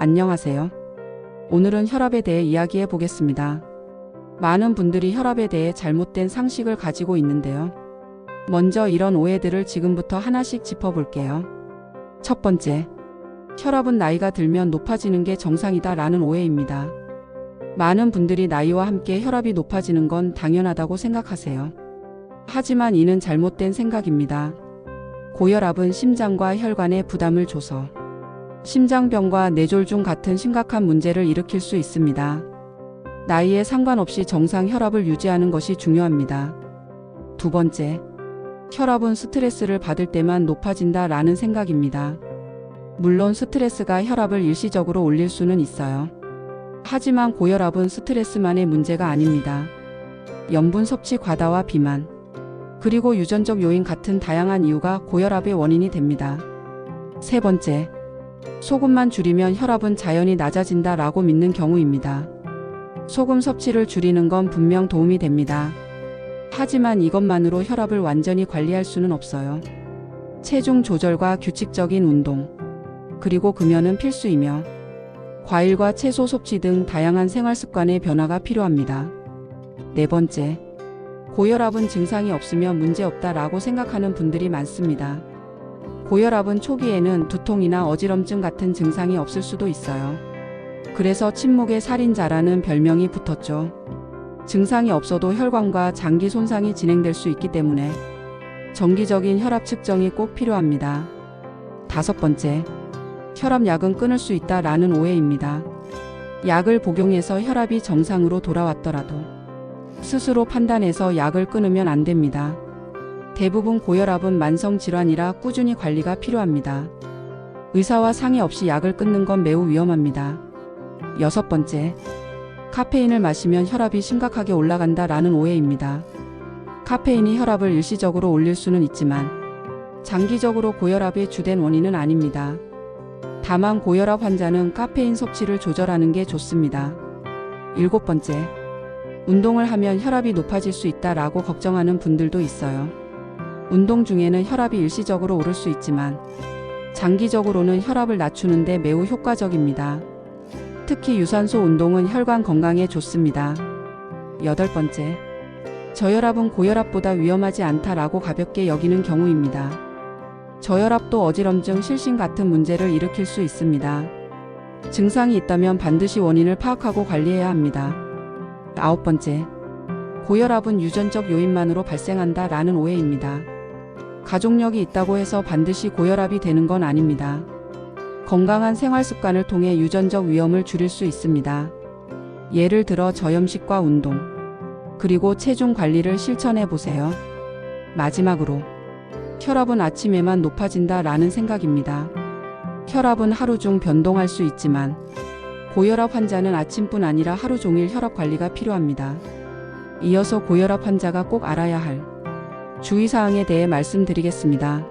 안녕하세요. 오늘은 혈압에 대해 이야기해 보겠습니다. 많은 분들이 혈압에 대해 잘못된 상식을 가지고 있는데요. 먼저 이런 오해들을 지금부터 하나씩 짚어볼게요. 첫 번째, 혈압은 나이가 들면 높아지는 게 정상이다 라는 오해입니다. 많은 분들이 나이와 함께 혈압이 높아지는 건 당연하다고 생각하세요. 하지만 이는 잘못된 생각입니다. 고혈압은 심장과 혈관에 부담을 줘서 심장병과 뇌졸중 같은 심각한 문제를 일으킬 수 있습니다. 나이에 상관없이 정상 혈압을 유지하는 것이 중요합니다. 두 번째, 혈압은 스트레스를 받을 때만 높아진다 라는 생각입니다. 물론 스트레스가 혈압을 일시적으로 올릴 수는 있어요. 하지만 고혈압은 스트레스만의 문제가 아닙니다. 염분 섭취 과다와 비만, 그리고 유전적 요인 같은 다양한 이유가 고혈압의 원인이 됩니다. 세 번째, 소금만 줄이면 혈압은 자연히 낮아진다 라고 믿는 경우입니다. 소금 섭취를 줄이는 건 분명 도움이 됩니다. 하지만 이것만으로 혈압을 완전히 관리할 수는 없어요. 체중 조절과 규칙적인 운동, 그리고 금연은 필수이며 과일과 채소 섭취 등 다양한 생활 습관의 변화가 필요합니다. 네 번째, 고혈압은 증상이 없으면 문제없다 라고 생각하는 분들이 많습니다. 고혈압은 초기에는 두통이나 어지럼증 같은 증상이 없을 수도 있어요. 그래서 침묵의 살인자라는 별명이 붙었죠. 증상이 없어도 혈관과 장기 손상이 진행될 수 있기 때문에 정기적인 혈압 측정이 꼭 필요합니다. 다섯 번째, 혈압약은 끊을 수 있다 라는 오해입니다. 약을 복용해서 혈압이 정상으로 돌아왔더라도 스스로 판단해서 약을 끊으면 안 됩니다. 대부분 고혈압은 만성질환이라 꾸준히 관리가 필요합니다. 의사와 상의 없이 약을 끊는 건 매우 위험합니다. 여섯 번째, 카페인을 마시면 혈압이 심각하게 올라간다 라는 오해입니다. 카페인이 혈압을 일시적으로 올릴 수는 있지만 장기적으로 고혈압의 주된 원인은 아닙니다. 다만 고혈압 환자는 카페인 섭취를 조절하는 게 좋습니다. 일곱 번째, 운동을 하면 혈압이 높아질 수 있다 라고 걱정하는 분들도 있어요. 운동 중에는 혈압이 일시적으로 오를 수 있지만 장기적으로는 혈압을 낮추는 데 매우 효과적입니다. 특히 유산소 운동은 혈관 건강에 좋습니다. 여덟 번째, 저혈압은 고혈압보다 위험하지 않다라고 가볍게 여기는 경우입니다. 저혈압도 어지럼증, 실신 같은 문제를 일으킬 수 있습니다. 증상이 있다면 반드시 원인을 파악하고 관리해야 합니다. 아홉 번째, 고혈압은 유전적 요인만으로 발생한다 라는 오해입니다. 가족력이 있다고 해서 반드시 고혈압이 되는 건 아닙니다. 건강한 생활 습관을 통해 유전적 위험을 줄일 수 있습니다. 예를 들어 저염식과 운동, 그리고 체중 관리를 실천해 보세요. 마지막으로, 혈압은 아침에만 높아진다 라는 생각입니다. 혈압은 하루 중 변동할 수 있지만 고혈압 환자는 아침뿐 아니라 하루 종일 혈압 관리가 필요합니다. 이어서 고혈압 환자가 꼭 알아야 할 주의사항에 대해 말씀드리겠습니다.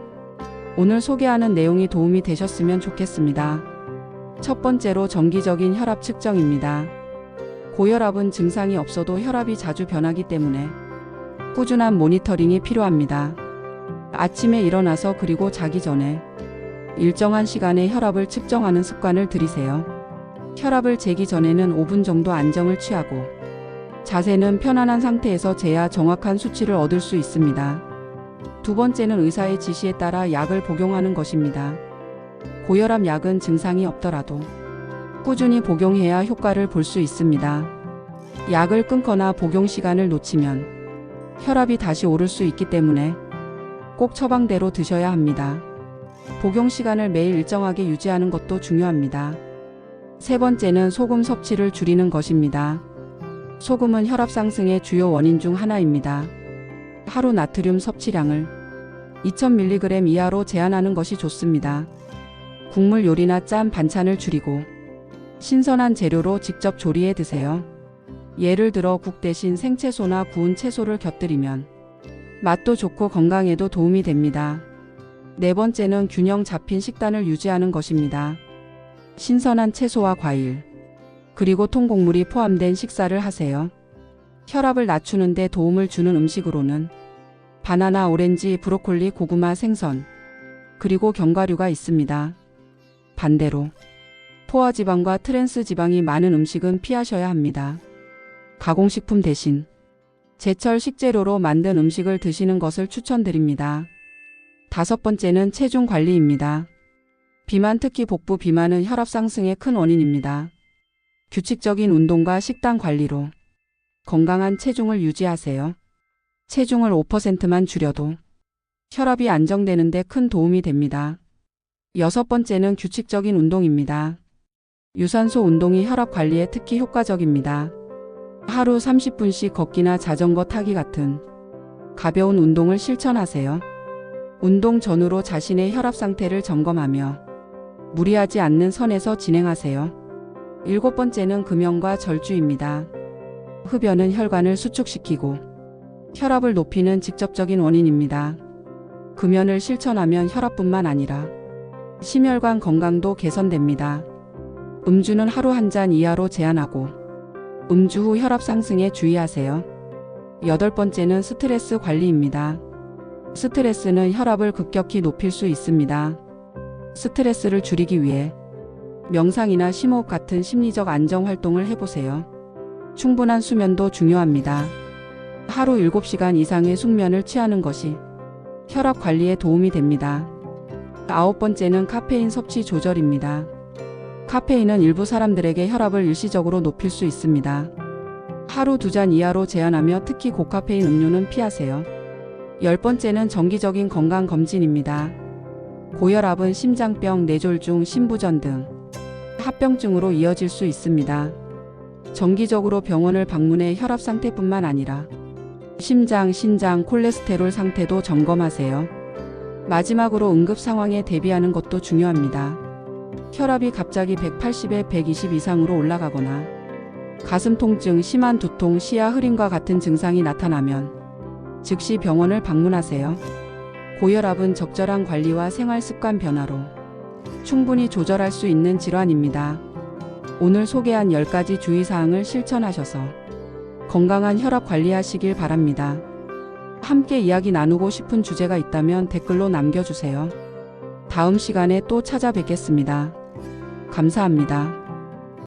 오늘 소개하는 내용이 도움이 되셨으면 좋겠습니다. 첫 번째로 정기적인 혈압 측정입니다. 고혈압은 증상이 없어도 혈압이 자주 변하기 때문에 꾸준한 모니터링이 필요합니다. 아침에 일어나서 그리고 자기 전에 일정한 시간에 혈압을 측정하는 습관을 들이세요. 혈압을 재기 전에는 5분 정도 안정을 취하고 자세는 편안한 상태에서 재야 정확한 수치를 얻을 수 있습니다. 두 번째는 의사의 지시에 따라 약을 복용하는 것입니다. 고혈압 약은 증상이 없더라도 꾸준히 복용해야 효과를 볼 수 있습니다. 약을 끊거나 복용 시간을 놓치면 혈압이 다시 오를 수 있기 때문에 꼭 처방대로 드셔야 합니다. 복용 시간을 매일 일정하게 유지하는 것도 중요합니다. 세 번째는 소금 섭취를 줄이는 것입니다. 소금은 혈압 상승의 주요 원인 중 하나입니다. 하루 나트륨 섭취량을 2000mg 이하로 제한하는 것이 좋습니다. 국물 요리나 짠 반찬을 줄이고 신선한 재료로 직접 조리해 드세요. 예를 들어 국 대신 생채소나 구운 채소를 곁들이면 맛도 좋고 건강에도 도움이 됩니다. 네 번째는 균형 잡힌 식단을 유지하는 것입니다. 신선한 채소와 과일, 그리고 통곡물이 포함된 식사를 하세요. 혈압을 낮추는 데 도움을 주는 음식으로는 바나나, 오렌지, 브로콜리, 고구마, 생선, 그리고 견과류가 있습니다. 반대로 포화지방과 트랜스 지방이 많은 음식은 피하셔야 합니다. 가공식품 대신 제철 식재료로 만든 음식을 드시는 것을 추천드립니다. 5번째는 체중 관리입니다. 비만, 특히 복부 비만은 혈압 상승의 큰 원인입니다. 규칙적인 운동과 식단 관리로 건강한 체중을 유지하세요. 체중을 5%만 줄여도 혈압이 안정되는 데 큰 도움이 됩니다. 6번째는 규칙적인 운동입니다. 유산소 운동이 혈압 관리에 특히 효과적입니다. 하루 30분씩 걷기나 자전거 타기 같은 가벼운 운동을 실천하세요. 운동 전후로 자신의 혈압 상태를 점검하며 무리하지 않는 선에서 진행하세요. 7번째는 금연과 절주입니다. 흡연은 혈관을 수축시키고 혈압을 높이는 직접적인 원인입니다. 금연을 실천하면 혈압뿐만 아니라 심혈관 건강도 개선됩니다. 음주는 하루 1잔 이하로 제한하고 음주 후 혈압 상승에 주의하세요. 8번째는 스트레스 관리입니다. 스트레스는 혈압을 급격히 높일 수 있습니다. 스트레스를 줄이기 위해 명상이나 심호흡 같은 심리적 안정 활동을 해보세요. 충분한 수면도 중요합니다. 하루 7시간 이상의 숙면을 취하는 것이 혈압 관리에 도움이 됩니다. 9번째는 카페인 섭취 조절입니다. 카페인은 일부 사람들에게 혈압을 일시적으로 높일 수 있습니다. 하루 2잔 이하로 제한하며 특히 고카페인 음료는 피하세요. 10번째는 정기적인 건강검진입니다. 고혈압은 심장병, 뇌졸중, 심부전 등 합병증으로 이어질 수 있습니다. 정기적으로 병원을 방문해 혈압 상태뿐만 아니라 심장, 신장, 콜레스테롤 상태도 점검하세요. 마지막으로 응급 상황에 대비하는 것도 중요합니다. 혈압이 갑자기 180에 120 이상으로 올라가거나 가슴 통증, 심한 두통, 시야 흐림과 같은 증상이 나타나면 즉시 병원을 방문하세요. 고혈압은 적절한 관리와 생활 습관 변화로 충분히 조절할 수 있는 질환입니다. 오늘 소개한 10가지 주의사항을 실천하셔서 건강한 혈압 관리하시길 바랍니다. 함께 이야기 나누고 싶은 주제가 있다면 댓글로 남겨주세요. 다음 시간에 또 찾아뵙겠습니다. 감사합니다.